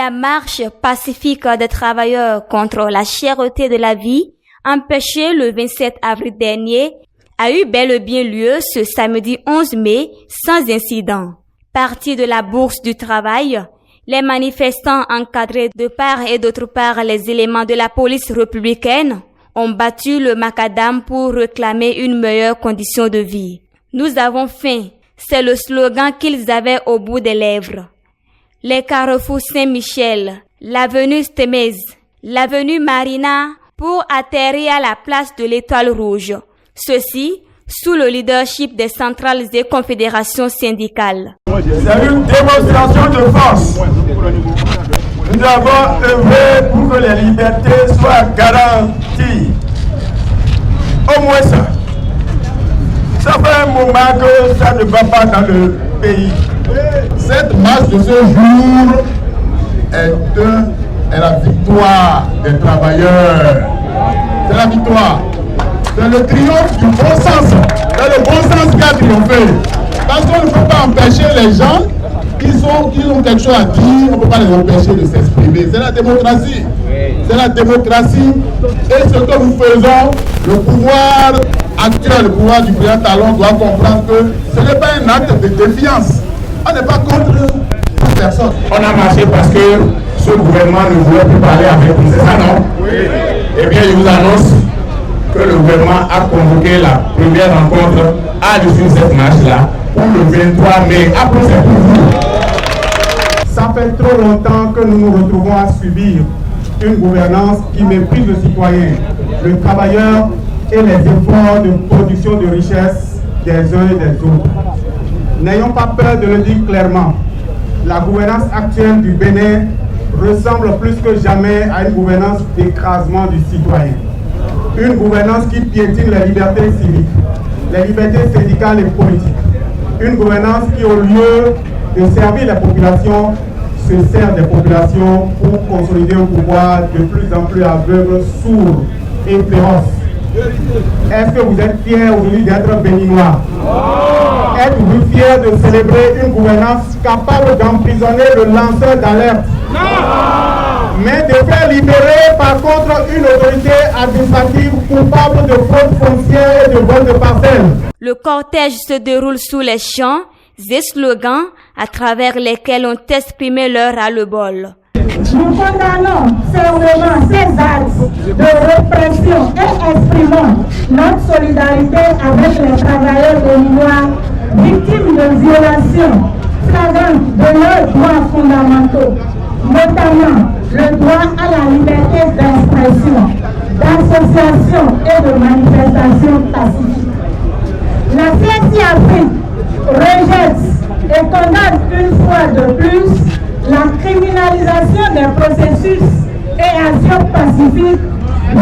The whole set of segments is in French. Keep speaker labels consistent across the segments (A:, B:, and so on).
A: La marche pacifique des travailleurs contre la cherté de la vie, empêchée le 27 avril dernier, a eu bel et bien lieu ce samedi 11 mai sans incident. Partis de la Bourse du Travail, les manifestants encadrés de part et d'autre part les éléments de la police républicaine ont battu le macadam pour réclamer une meilleure condition de vie. Nous avons faim, c'est le slogan qu'ils avaient au bout des lèvres. Les carrefours Saint-Michel, l'avenue Stémez, l'avenue Marina pour atterrir à la place de l'Étoile Rouge. Ceci sous le leadership des centrales et confédérations syndicales.
B: C'est une démonstration de force. Nous avons œuvré pour que les libertés soient garanties. Au moins ça. Ça fait un moment que ça ne va pas dans le pays.
C: Cette marche de ce jour est la victoire des travailleurs. C'est la victoire. C'est le triomphe du bon sens. C'est le bon sens qui a triomphé. Parce qu'on ne peut pas empêcher les gens qui ont quelque chose à dire, on ne peut pas les empêcher de s'exprimer. C'est la démocratie. C'est la démocratie. Et ce que nous faisons, le pouvoir actuel, le pouvoir du président Talon doit comprendre que ce n'est pas un acte de défiance. On n'est pas contre personne.
D: On a marché parce que ce gouvernement ne voulait plus parler avec nous. C'est ça, non? Oui. Eh bien, je vous annonce que le gouvernement a convoqué la première rencontre à l'issue de cette marche-là pour le 23 mai. Après, c'est pour vous.
E: Ça fait trop longtemps que nous nous retrouvons à subir une gouvernance qui méprise le citoyen, le travailleur et les efforts de production de richesse des uns et des autres. N'ayons pas peur de le dire clairement. La gouvernance actuelle du Bénin ressemble plus que jamais à une gouvernance d'écrasement du citoyen. Une gouvernance qui piétine les libertés civiques, les libertés syndicales et politiques. Une gouvernance qui, au lieu de servir les populations, se sert des populations pour consolider un pouvoir de plus en plus aveugle, sourd et féroce. Est-ce que vous êtes fiers aujourd'hui d'être béninois? Êtes-vous fiers de célébrer une gouvernance capable d'emprisonner le lanceur d'alerte? Mais de faire libérer par contre une autorité administrative coupable de fraude foncière et de vol de parcelles?
A: Le cortège se déroule sous les chants et slogans à travers lesquels ont exprimé leur ras-le-bol.
F: Nous condamnons fermement ces actes de répression et exprimons notre solidarité avec les travailleurs béninois victimes de violations flagrantes de leurs droits fondamentaux, notamment le droit à la liberté d'expression, d'association et de manifestation pacifique. La CSI Afrique rejette et condamne une fois de plus la criminalisation des processus et actions pacifiques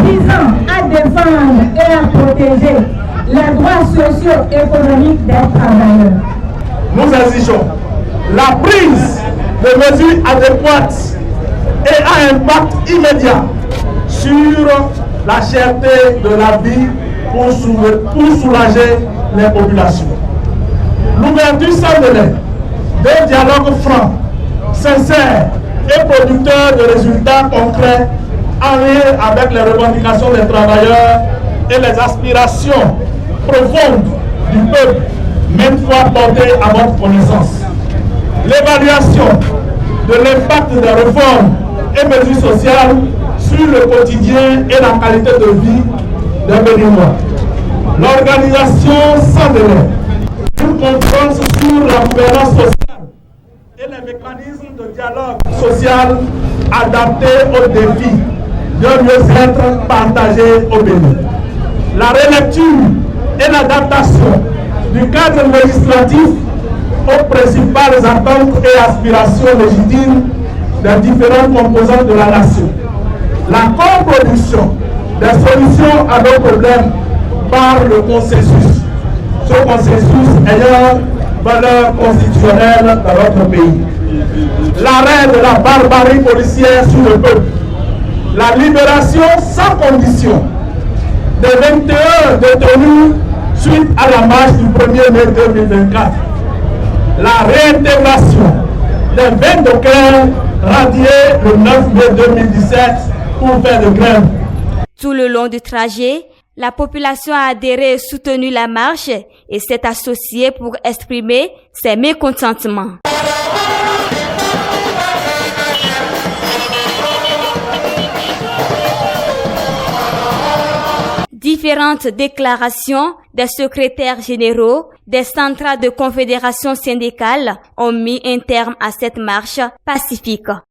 F: visant à défendre et à protéger les droits socio-économiques des travailleurs.
B: Nous exigeons la prise de mesures adéquates et à impact immédiat sur la cherté de la vie pour soulager les populations. L'ouverture sans délai d'un dialogue franc, sincère et producteur de résultats concrets en lien avec les revendications des travailleurs et les aspirations profondes du peuple, maintes fois portées à votre connaissance. L'évaluation de l'impact des réformes et mesures sociales sur le quotidien et la qualité de vie des Béninois. L'organisation sans délai d'une conférence sur la gouvernance sociale et les mécanismes de dialogue social adaptés aux défis de mieux-être partagé au Bénin. La relecture et l'adaptation du cadre législatif aux principales attentes et aspirations légitimes des différentes composantes de la nation. La coproduction des solutions à nos problèmes par le consensus. Ce consensus ayant valeur constitutionnelle dans notre pays. L'arrêt de la barbarie policière sur le peuple. La libération sans condition des 21 détenus suite à la marche du 1er mai 2024. La réintégration des 20 dockers radié le 9 mai 2017 pour faire de grève.
A: Tout le long du trajet, la population a adhéré et soutenu la marche et s'est associée pour exprimer ses mécontentements. Différentes déclarations des secrétaires généraux des centrales de confédération syndicale ont mis un terme à cette marche pacifique.